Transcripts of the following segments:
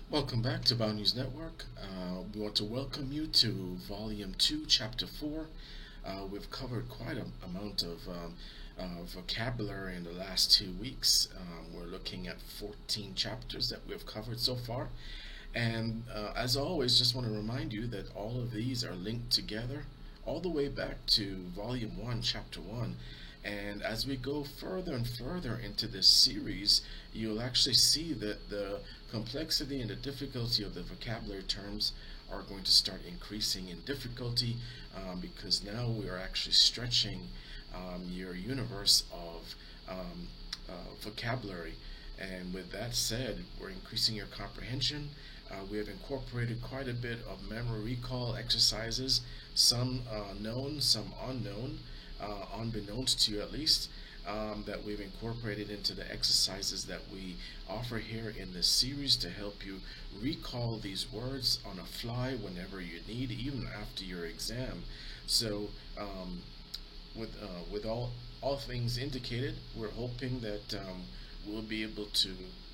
Welcome back to Bound News Network. We want to welcome you to Volume 2, Chapter 4. We've covered quite an amount of vocabulary in the last 2 weeks. We're looking at 14 chapters that we've covered so far. And as always, just want to remind you that all of these are linked together all the way back to Volume 1, Chapter 1. And as we go further and further into this series, you'll actually see that the complexity and the difficulty of the vocabulary terms are going to start increasing in difficulty because now we are actually stretching your universe of vocabulary. And with that said, we're increasing your comprehension. We have incorporated quite a bit of memory recall exercises, some known, some unknown, unbeknownst to you at least, that we've incorporated into the exercises that we offer here in this series to help you recall these words on a fly whenever you need, even after your exam. So, with all things indicated, we're hoping that we'll be able to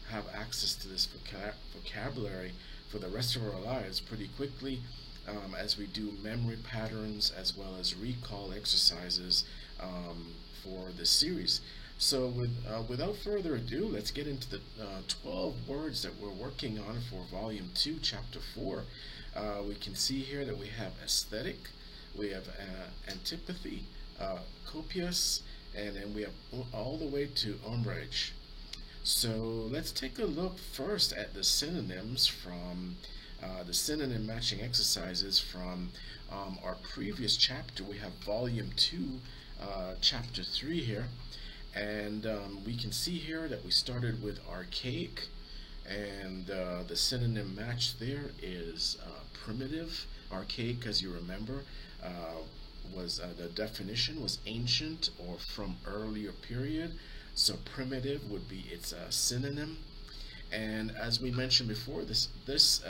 have access to this vocabulary for the rest of our lives pretty quickly as we do memory patterns as well as recall exercises for this series. So, without further ado, let's get into the 12 words that we're working on for Volume 2, Chapter 4. We can see here that we have aesthetic, we have antipathy, copious, and then we have all the way to umbrage. So let's take a look first at the synonyms from the synonym matching exercises from our previous chapter. We have volume 2, chapter 3 here. And we can see here that we started with archaic, and the synonym match there is primitive. Archaic, as you remember, was the definition was ancient or from earlier period. So primitive would be its synonym. And as we mentioned before, these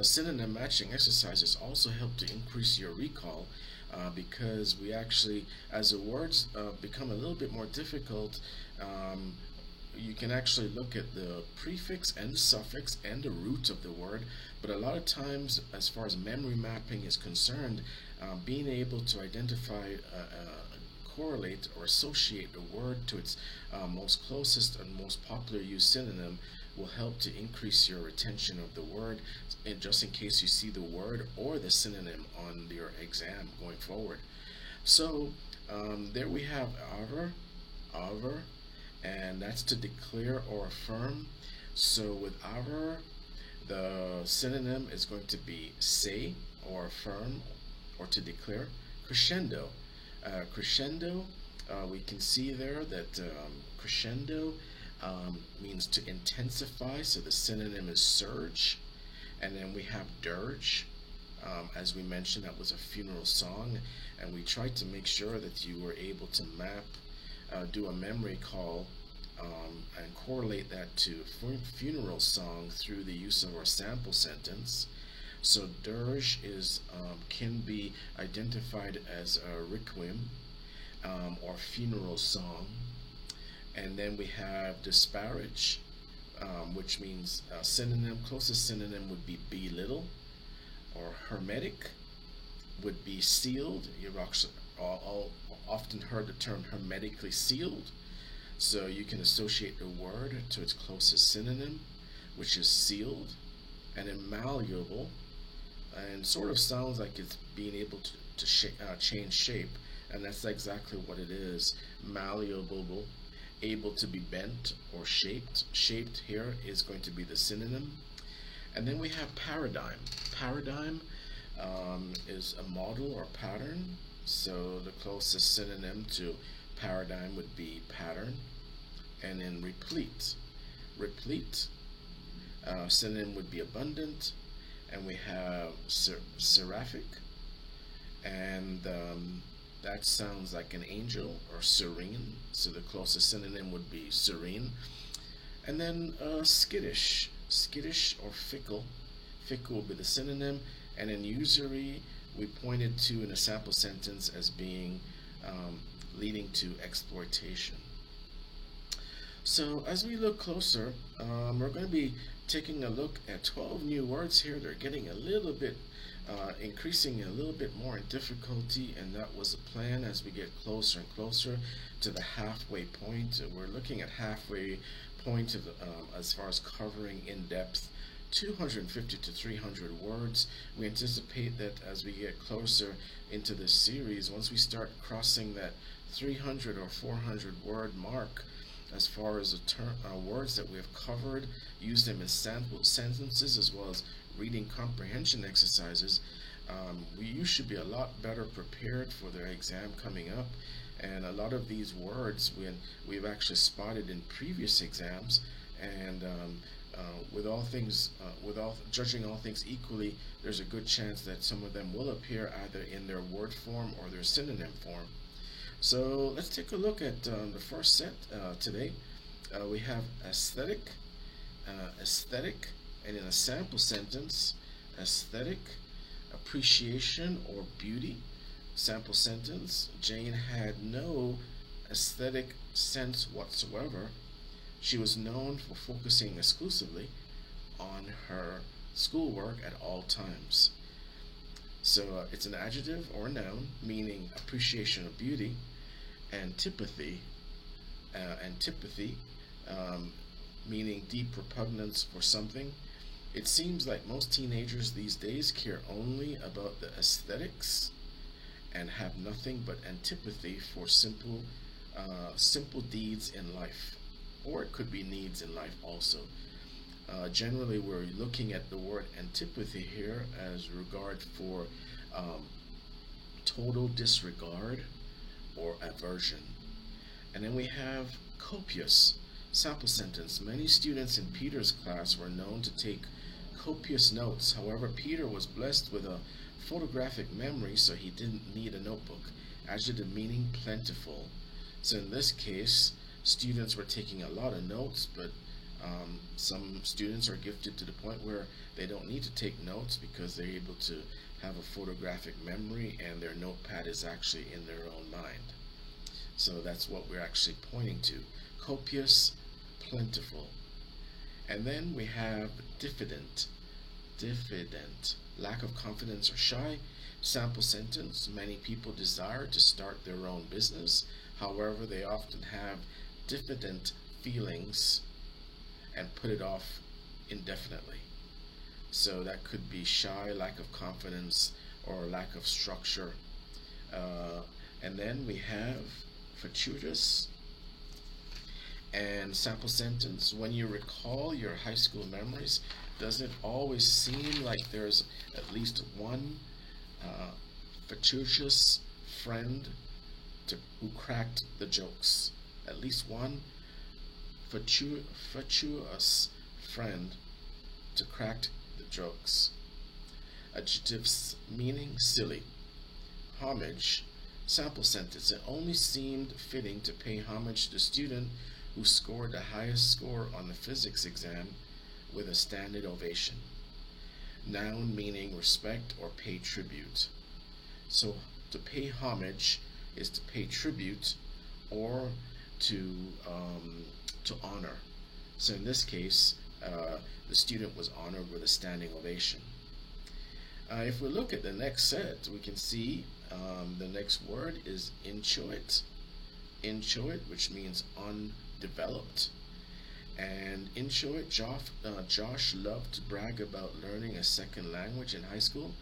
synonym matching exercises also help to increase your recall because we actually, as the words become a little bit more difficult, you can actually look at the prefix and the suffix and the root of the word. But a lot of times, as far as memory mapping is concerned, being able to identify, correlate, or associate the word to its most closest and most popular used synonym will help to increase your retention of the word, and just in case you see the word or the synonym on your exam going forward. So there we have our, and that's to declare or affirm. So with our, the synonym is going to be say or affirm or to declare. Crescendo. Crescendo, we can see there that crescendo means to intensify, so the synonym is surge. And then we have dirge. As we mentioned, that was a funeral song, and we tried to make sure that you were able to map, do a memory call, and correlate that to funeral song through the use of our sample sentence. So dirge is can be identified as a requiem or funeral song, and then we have disparage, which means synonym. Closest synonym would be belittle, or hermetic would be sealed. You've actually all often heard the term hermetically sealed. So you can associate the word to its closest synonym, which is sealed. And then malleable, and sort of sounds like it's being able to change shape, and that's exactly what it is. Malleable, able to be bent or shaped. Shaped here is going to be the synonym. And then we have paradigm. Paradigm is a model or pattern, so the closest synonym to paradigm would be pattern. And then replete. Replete, synonym would be abundant. And we have seraphic, and that sounds like an angel, or serene, so the closest synonym would be serene. And then skittish. Skittish or fickle. Fickle will be the synonym. And then usury, we pointed to in a sample sentence as being leading to exploitation. So as we look closer, we're going to be taking a look at 12 new words here. They're getting a little bit, increasing a little bit more in difficulty, and that was the plan as we get closer and closer to the halfway point. We're looking at halfway point of, as far as covering in depth 250 to 300 words. We anticipate that as we get closer into this series, once we start crossing that 300 or 400 word mark, as far as the words that we have covered, use them as sample sentences as well as reading comprehension exercises, you should be a lot better prepared for their exam coming up. And a lot of these words we've actually spotted in previous exams, and with all judging all things equally, there's a good chance that some of them will appear either in their word form or their synonym form. So let's take a look at the first set today. We have aesthetic, aesthetic, and in a sample sentence, aesthetic, appreciation or beauty. Sample sentence: Jane had no aesthetic sense whatsoever. She was known for focusing exclusively on her schoolwork at all times. So it's an adjective or a noun meaning appreciation of beauty. Antipathy, antipathy, meaning deep repugnance for something. It seems like most teenagers these days care only about the aesthetics and have nothing but antipathy for simple deeds in life, or it could be needs in life also. Generally, we're looking at the word antipathy here as regard for total disregard or aversion. And then we have copious. Sample sentence: many students in Peter's class were known to take copious notes. However, Peter was blessed with a photographic memory, so he didn't need a notebook. Adjective meaning plentiful. So in this case, students were taking a lot of notes, but some students are gifted to the point where they don't need to take notes because they're able to have a photographic memory and their notepad is actually in their own mind. So that's what we're actually pointing to. Copious, plentiful. And then we have diffident. Diffident, lack of confidence or shy. Sample sentence: many people desire to start their own business. However, they often have diffident feelings and put it off indefinitely. So that could be shy, lack of confidence, or lack of structure. And then we have fortuitous. And sample sentence: when you recall your high school memories, does it always seem like there's at least one fortuitous friend who cracked the jokes? At least one fortuitous friend to crack the jokes. Adjectives meaning silly. Homage. Sample sentence: it only seemed fitting to pay homage to the student who scored the highest score on the physics exam with a standing ovation. Noun meaning respect or pay tribute. So to pay homage is to pay tribute or to honor. So in this case, the student was honored with a standing ovation. If we look at the next set, we can see the next word is inchoate. Inchoate, which means undeveloped. And inchoate, Josh loved to brag about learning a second language in high school,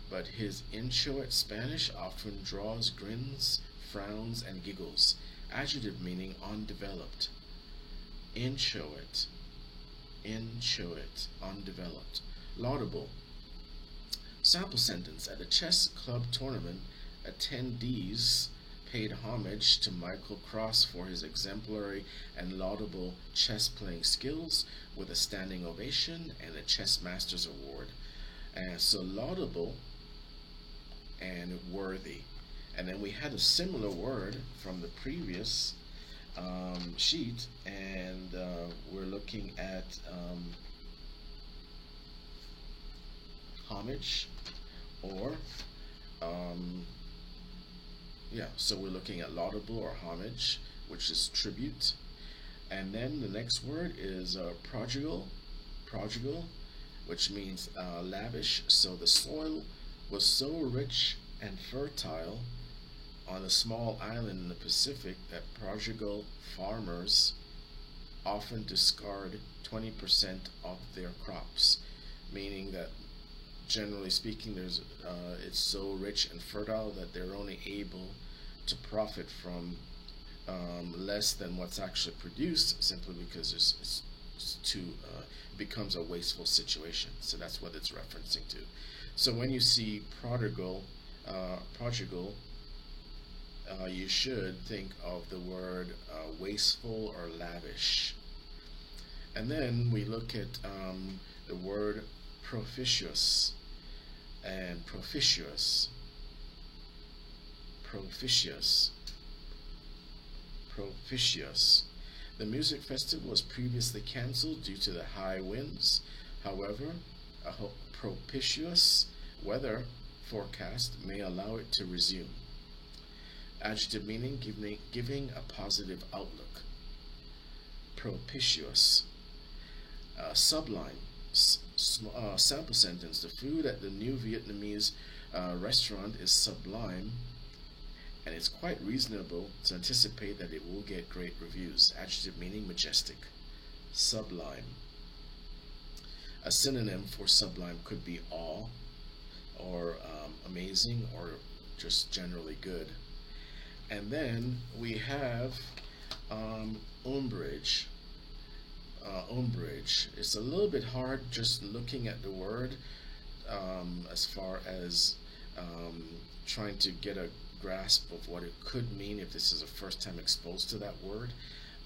but his inchoate Spanish often draws grins, frowns, and giggles. Adjective meaning undeveloped. Inchoate, inchoate, undeveloped. Laudable. Sample sentence: at a chess club tournament, attendees paid homage to Michael Cross for his exemplary and laudable chess playing skills with a standing ovation and a Chess Masters Award. And so laudable and worthy. And then we had a similar word from the previous sheet, and we're looking at homage, or so we're looking at laudable or homage, which is tribute. And then the next word is prodigal, which means lavish. So the soil was so rich and fertile on a small island in the Pacific that prodigal farmers often discard 20% of their crops, meaning that generally speaking, it's so rich and fertile that they're only able to profit from less than what's actually produced, simply because it's too becomes a wasteful situation. So that's what it's referencing to. So when you see prodigal, you should think of the word wasteful or lavish. And then we look at the word propitious and propitious. The music festival was previously cancelled due to the high winds. However, a propitious weather forecast may allow it to resume. Adjective meaning giving a positive outlook. Propitious. Sublime. Sample sentence. The food at the new Vietnamese restaurant is sublime, and it's quite reasonable to anticipate that it will get great reviews. Adjective meaning majestic. Sublime. A synonym for sublime could be awe, or amazing, or just generally good. And then we have umbrage. Umbrage. It's a little bit hard just looking at the word as far as trying to get a grasp of what it could mean if this is a first time exposed to that word.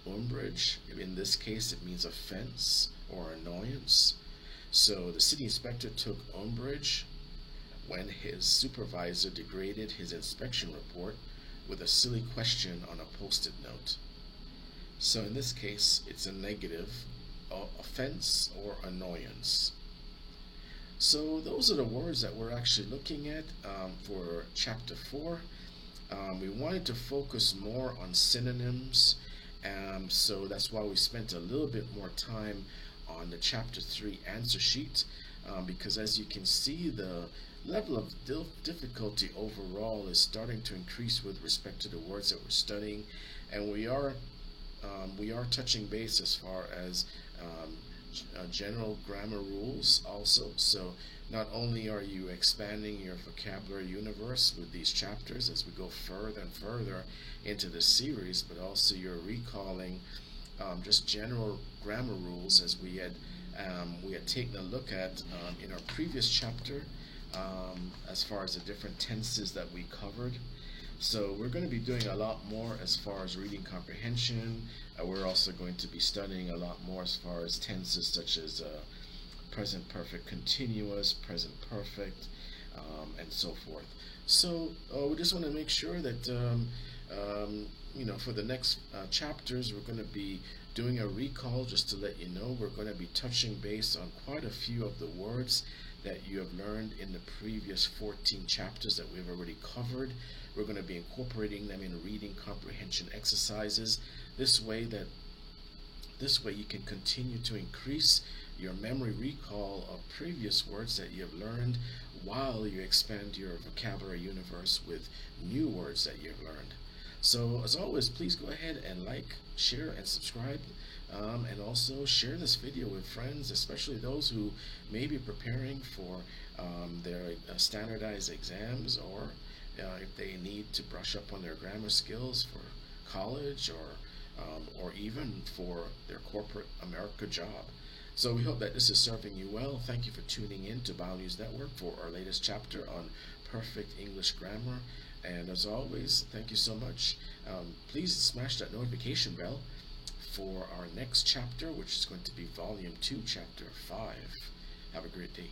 Umbrage, in this case, it means offense or annoyance. So the city inspector took umbrage when his supervisor degraded his inspection report with a silly question on a post-it note. So in this case, it's a negative offense or annoyance. So those are the words that we're actually looking at for chapter 4. We wanted to focus more on synonyms, so that's why we spent a little bit more time on the chapter 3 answer sheet, because as you can see, the level of difficulty overall is starting to increase with respect to the words that we're studying, and we are touching base as far as general grammar rules also. So not only are you expanding your vocabulary universe with these chapters as we go further and further into the series, but also you're recalling just general grammar rules as we had taken a look at in our previous chapter, as far as the different tenses that we covered. So we're going to be doing a lot more as far as reading comprehension. We're also going to be studying a lot more as far as tenses such as present perfect continuous, present perfect, and so forth. So we just want to make sure that for the next chapters, we're going to be doing a recall. Just to let you know, we're going to be touching base on quite a few of the words that you have learned in the previous 14 chapters that we've already covered. We're going to be incorporating them in reading comprehension exercises. This way you can continue to increase your memory recall of previous words that you have learned while you expand your vocabulary universe with new words that you've learned. So as always, please go ahead and like, share, and subscribe, and also share this video with friends, especially those who may be preparing for their standardized exams, or if they need to brush up on their grammar skills for college, or even for their corporate America job. So we hope that this is serving you well. Thank you for tuning in to BioNews Network for our latest chapter on perfect English grammar. And as always, thank you so much. Please smash that notification bell for our next chapter, which is going to be Volume 2, Chapter 5. Have a great day.